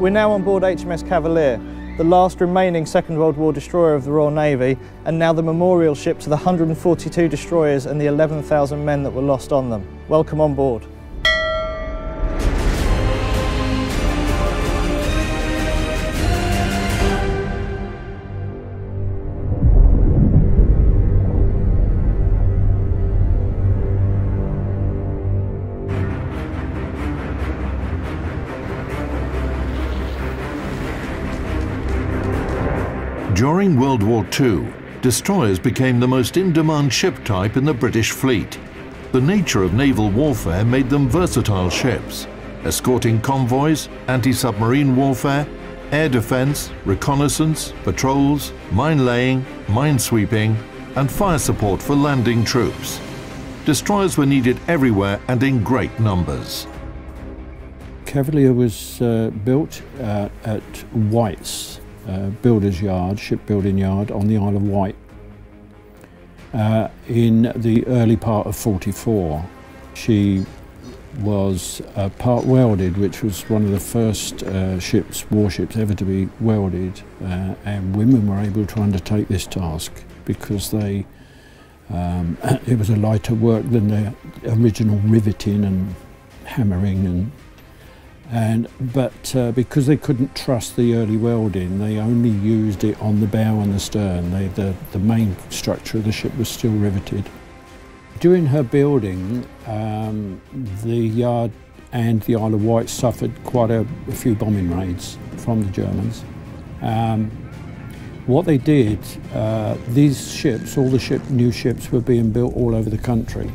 We're now on board HMS Cavalier, the last remaining Second World War destroyer of the Royal Navy, and now the memorial ship to the 142 destroyers and the 11,000 men that were lost on them. Welcome on board. During World War II, destroyers became the most in-demand ship type in the British fleet. The nature of naval warfare made them versatile ships, escorting convoys, anti-submarine warfare, air defense, reconnaissance, patrols, mine-laying, mine-sweeping, and fire support for landing troops. Destroyers were needed everywhere and in great numbers. Cavalier was built at Wright's builder's yard, shipbuilding yard on the Isle of Wight in the early part of '44. She was part welded, which was one of the first warships ever to be welded, and women were able to undertake this task because they it was a lighter work than the original riveting and hammering but because they couldn't trust the early welding, they only used it on the bow and the stern. The main structure of the ship was still riveted. During her building, the yard and the Isle of Wight suffered quite a few bombing raids from the Germans. What they did, these ships, all the new ships were being built all over the country,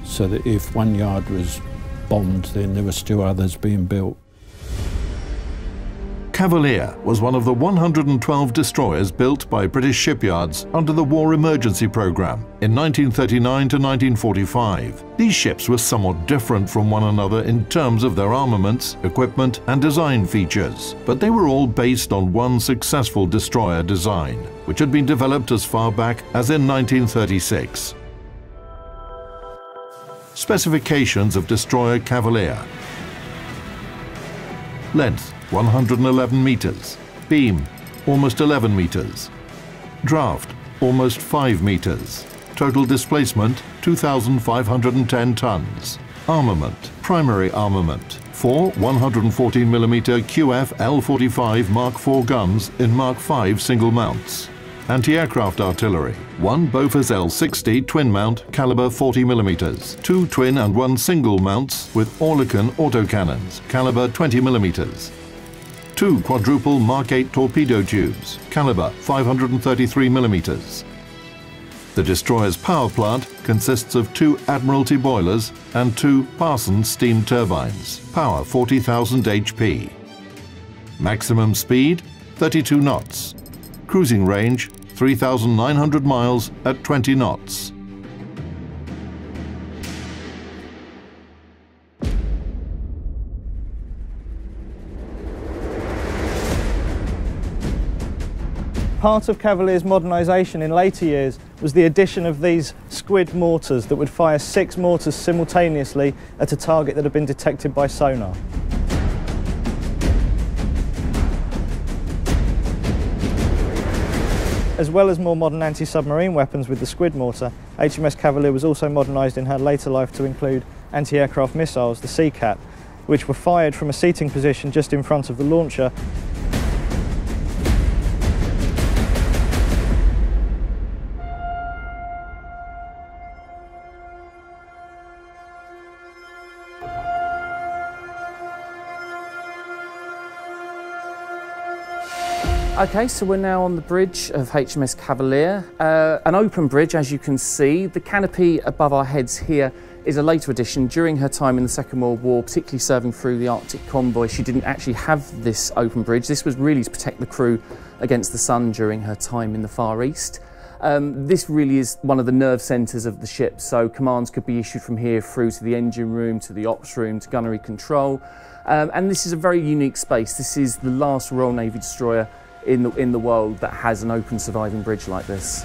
so that if one yard was bombed, then there were still others being built. Cavalier was one of the 112 destroyers built by British shipyards under the War Emergency Programme in 1939 to 1945. These ships were somewhat different from one another in terms of their armaments, equipment and design features, but they were all based on one successful destroyer design, which had been developed as far back as in 1936. Specifications of destroyer Cavalier: length 111 meters, beam almost 11 meters, draft almost 5 meters, total displacement 2,510 tons. Armament: primary armament, 4 114mm QF L45 Mark IV guns in Mark V single mounts. Anti-aircraft artillery: 1 Bofors L60 twin mount caliber 40mm, 2 twin and 1 single mounts with Oerlikon autocannons caliber 20mm, 2 quadruple Mark 8 torpedo tubes caliber 533mm. The destroyer's power plant consists of 2 Admiralty boilers and 2 Parsons steam turbines, power 40,000 HP. Maximum speed 32 knots. Cruising range 3,900 miles at 20 knots. Part of Cavalier's modernisation in later years was the addition of these squid mortars that would fire 6 mortars simultaneously at a target that had been detected by sonar. As well as more modern anti-submarine weapons with the squid mortar, HMS Cavalier was also modernised in her later life to include anti-aircraft missiles, the Seacat, which were fired from a seating position just in front of the launcher. Okay, so we're now on the bridge of HMS Cavalier, an open bridge, as you can see. The canopy above our heads here is a later addition. During her time in the Second World War, particularly serving through the Arctic convoy, she didn't actually have this open bridge. This was really to protect the crew against the sun during her time in the Far East. This really is one of the nerve centres of the ship, so commands could be issued from here through to the engine room, to the ops room, to gunnery control. And this is a very unique space. This is the last Royal Navy destroyer in the world that has an open surviving bridge like this.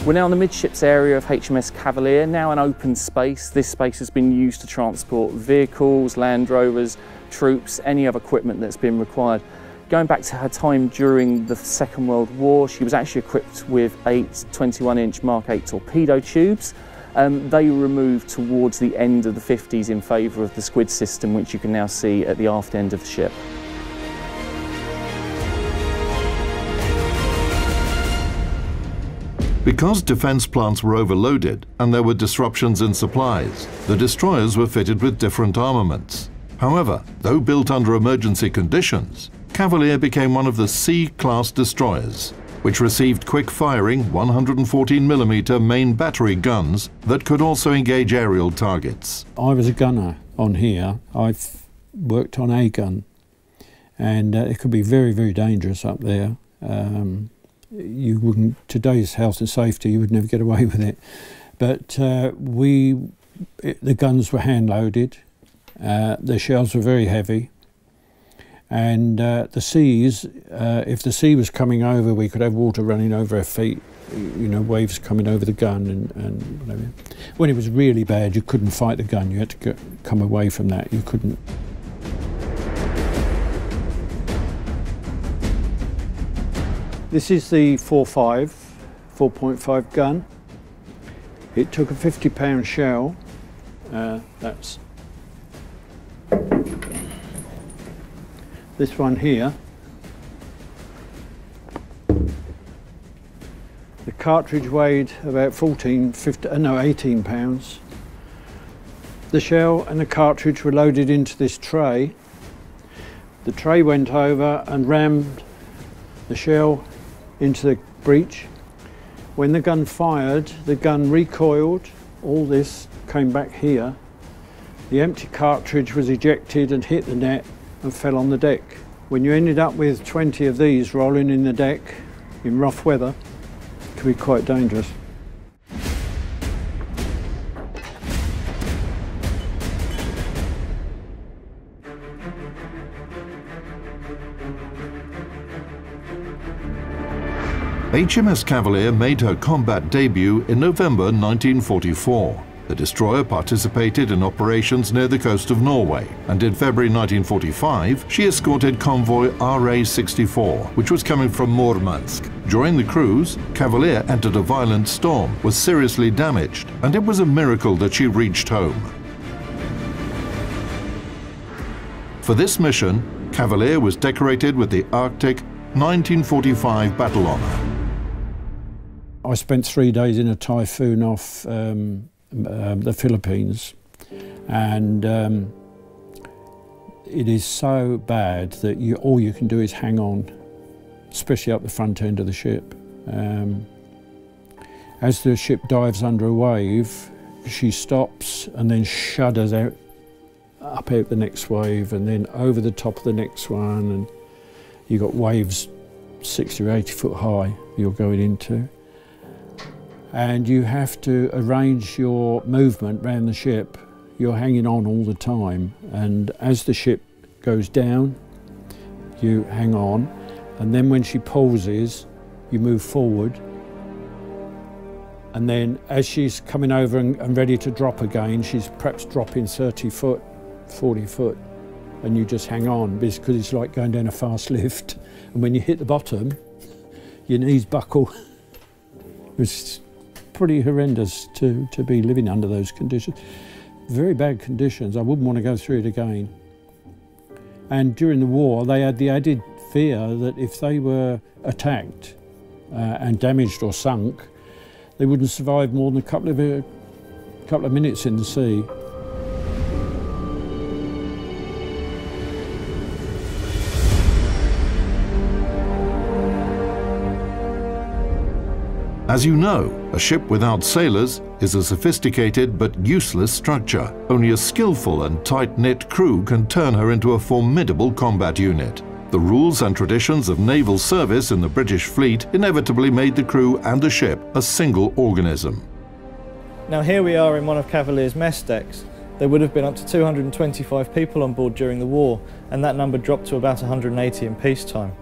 We're now in the midships area of HMS Cavalier, now an open space. This space has been used to transport vehicles, Land Rovers, troops, any other equipment that's been required. Going back to her time during the Second World War, she was actually equipped with 8 21-inch Mark 8 torpedo tubes. They were removed towards the end of the 50s in favour of the squid system, which you can now see at the aft end of the ship. Because defence plants were overloaded and there were disruptions in supplies, the destroyers were fitted with different armaments. However, though built under emergency conditions, Cavalier became one of the C-class destroyers, which received quick-firing 114mm main battery guns that could also engage aerial targets. I was a gunner on here. I've worked on a gun, and it could be very, very dangerous up there. You wouldn't, today's health and safety, you would never get away with it. But the guns were hand-loaded, the shells were very heavy, and the seas, if the sea was coming over, we could have water running over our feet, you know, waves coming over the gun and whatever. When it was really bad, you couldn't fight the gun, you had to come away from that, you couldn't. This is the 4.5 gun. It took a 50-pound shell. That's this one here. The cartridge weighed about 18 pounds. The shell and the cartridge were loaded into this tray. The tray went over and rammed the shell into the breech. When the gun fired, the gun recoiled, all this came back here. The empty cartridge was ejected and hit the net and fell on the deck. When you ended up with 20 of these rolling in the deck in rough weather, it could be quite dangerous. HMS Cavalier made her combat debut in November 1944. The destroyer participated in operations near the coast of Norway, and in February 1945 she escorted convoy R73, which was coming from Murmansk. During the cruise, Cavalier entered a violent storm, was seriously damaged, and it was a miracle that she reached home. For this mission, Cavalier was decorated with the Arctic 1945 Battle Honour. I spent 3 days in a typhoon off the Philippines, and it is so bad that all you can do is hang on, especially up the front end of the ship. As the ship dives under a wave, she stops and then shudders out, up out the next wave, and then over the top of the next one, and you've got waves 60 or 80 foot high you're going into. And you have to arrange your movement around the ship. You're hanging on all the time, and as the ship goes down, you hang on, and then when she pauses, you move forward, and then as she's coming over and ready to drop again, she's perhaps dropping 30 foot, 40 foot, and you just hang on, because it's like going down a fast lift, and when you hit the bottom, your knees buckle. It's pretty horrendous to be living under those conditions. Very bad conditions. I wouldn't want to go through it again. And during the war, they had the added fear that if they were attacked and damaged or sunk, they wouldn't survive more than a couple of minutes in the sea. As you know, a ship without sailors is a sophisticated but useless structure. Only a skillful and tight-knit crew can turn her into a formidable combat unit. The rules and traditions of naval service in the British fleet inevitably made the crew and the ship a single organism. Now here we are in one of Cavalier's mess decks. There would have been up to 225 people on board during the war, and that number dropped to about 180 in peacetime.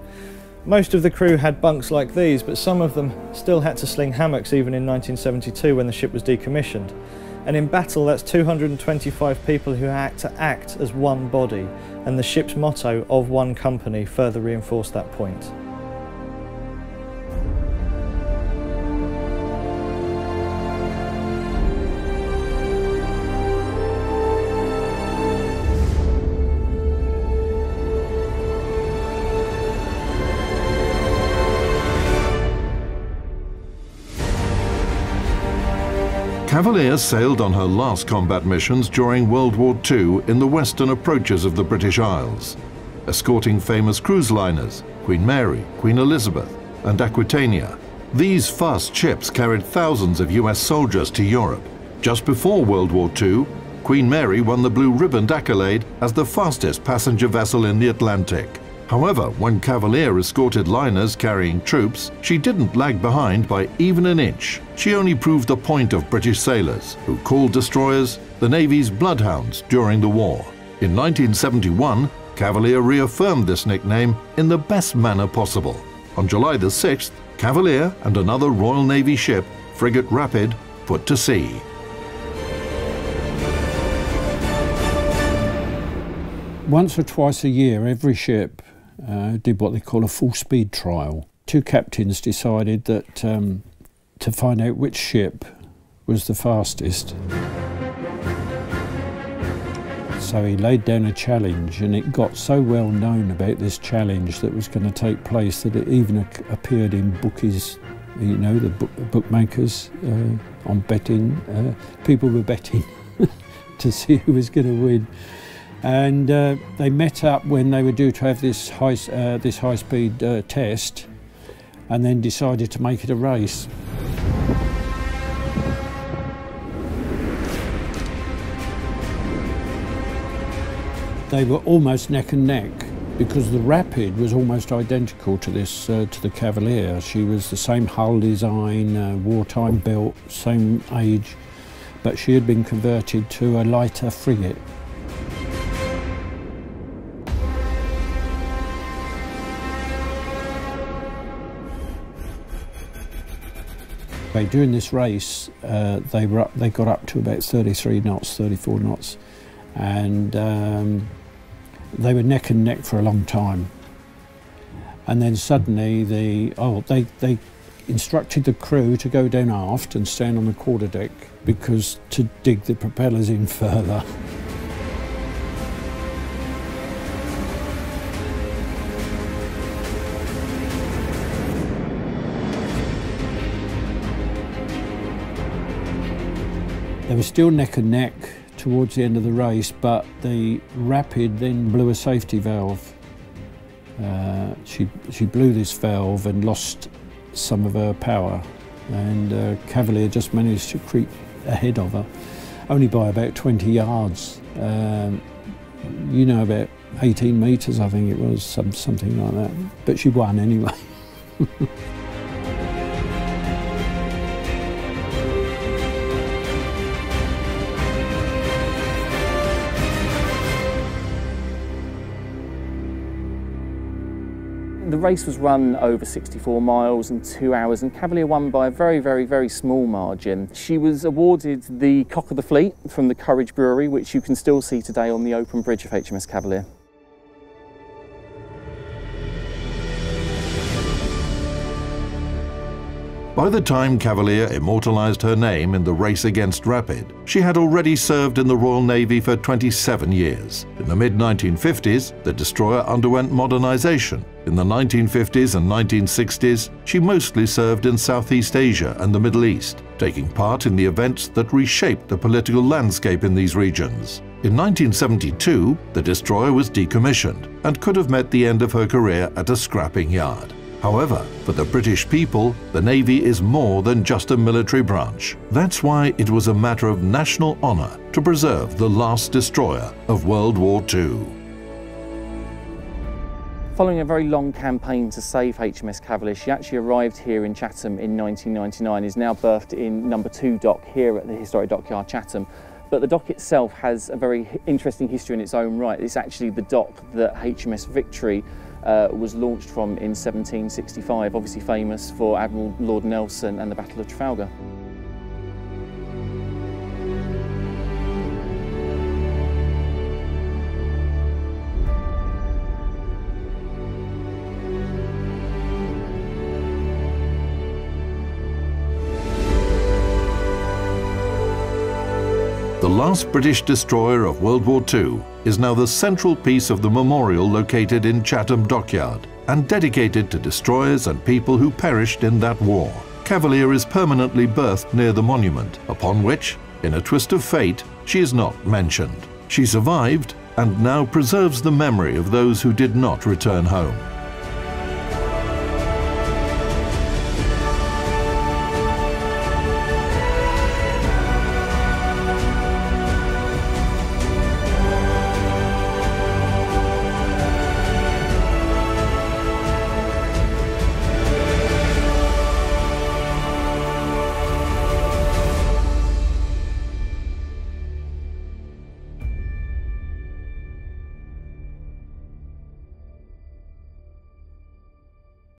Most of the crew had bunks like these, but some of them still had to sling hammocks even in 1972 when the ship was decommissioned. And in battle, that's 225 people who had to act as one body, and the ship's motto, "of one company," further reinforced that point. Cavalier sailed on her last combat missions during World War II in the western approaches of the British Isles, escorting famous cruise liners, Queen Mary, Queen Elizabeth, and Aquitania. These fast ships carried thousands of US soldiers to Europe. Just before World War II, Queen Mary won the Blue Ribbon accolade as the fastest passenger vessel in the Atlantic. However, when Cavalier escorted liners carrying troops, she didn't lag behind by even an inch. She only proved the point of British sailors, who called destroyers the Navy's bloodhounds during the war. In 1971, Cavalier reaffirmed this nickname in the best manner possible. On July the 6th, Cavalier and another Royal Navy ship, frigate Rapid, put to sea. Once or twice a year, every ship did what they call a full-speed trial. Two captains decided that to find out which ship was the fastest. So he laid down a challenge, and it got so well known about this challenge that was going to take place that it even appeared in bookies, you know, the bookmakers on betting. People were betting to see who was going to win. And they met up when they were due to have this high-speed test, and then decided to make it a race. They were almost neck and neck, because the Rapid was almost identical to this to the Cavalier. She was the same hull design, wartime built, same age, but she had been converted to a lighter frigate. During this race, they got up to about 33 knots, 34 knots, and they were neck and neck for a long time. And then suddenly they instructed the crew to go down aft and stand on the quarterdeck because to dig the propellers in further. They were still neck and neck towards the end of the race, but the Rapid then blew a safety valve. She blew this valve and lost some of her power, and Cavalier just managed to creep ahead of her, only by about 20 yards. You know, about 18 metres, I think it was, something like that. But she won anyway. The race was run over 64 miles in 2 hours, and Cavalier won by a very small margin. She was awarded the Cock of the Fleet from the Courage Brewery, which you can still see today on the open bridge of HMS Cavalier. By the time Cavalier immortalised her name in the race against Rapid, she had already served in the Royal Navy for 27 years. In the mid-1950s, the destroyer underwent modernisation. In the 1950s and 1960s, she mostly served in Southeast Asia and the Middle East, taking part in the events that reshaped the political landscape in these regions. In 1972, the destroyer was decommissioned and could have met the end of her career at a scrapping yard. However, for the British people, the Navy is more than just a military branch. That's why it was a matter of national honour to preserve the last destroyer of World War II. Following a very long campaign to save HMS Cavalier, she actually arrived here in Chatham in 1999, is now berthed in number 2 dock here at the historic dockyard Chatham. But the dock itself has a very interesting history in its own right. It's actually the dock that HMS Victory was launched from in 1765, obviously famous for Admiral Lord Nelson and the Battle of Trafalgar. The last British destroyer of World War II is now the central piece of the memorial located in Chatham Dockyard and dedicated to destroyers and people who perished in that war. Cavalier is permanently berthed near the monument, upon which, in a twist of fate, she is not mentioned. She survived and now preserves the memory of those who did not return home.